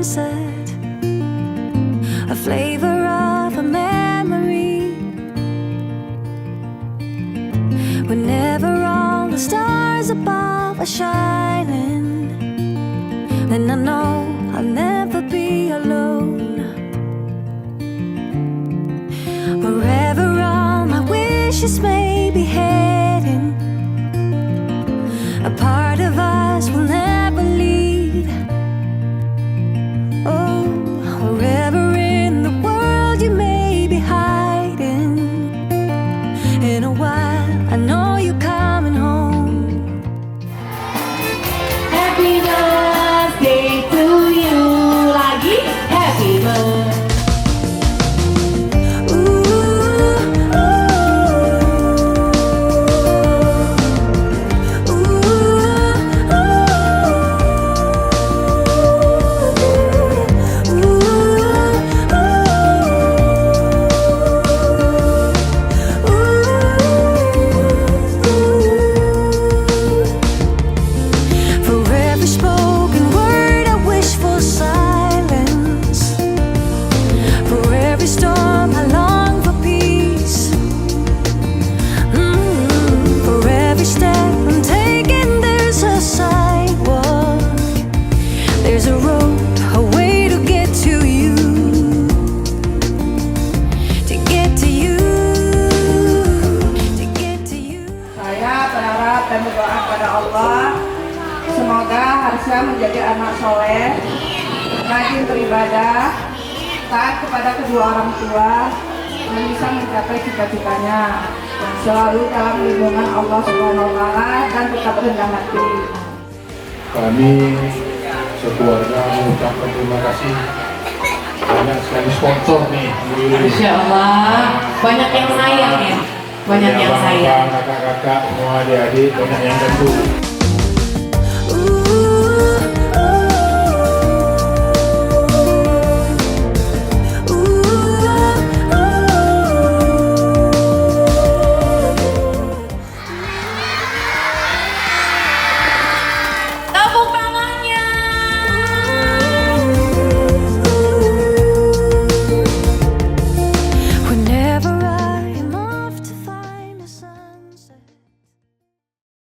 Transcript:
sunset, a flavor of a memory. Whenever all the stars above are shining, then I know I'll never be alone. Wherever all my wishes may be heading, a part of us will never leave. Oh, wherever in the world you may be hiding, in a while I know you're coming home. Happy birthday to you. Lagi happy birthday. Dan berdoa kepada Allah, semoga Harsha menjadi anak soleh, rajin beribadah, taat kepada kedua orang tua, dan bisa mencapai cita-citanya, selalu dalam lindungan Allah Subhanahu wa Ta'ala dan tetap rendah hati. Kami sekeluarga mengucapkan terima kasih. Banyak sekali sponsor nih. Masya Allah, banyak yang sayang ya. Banyak yang sayang. Kakak-kakak, semua adik-adik, banyak yang bantu.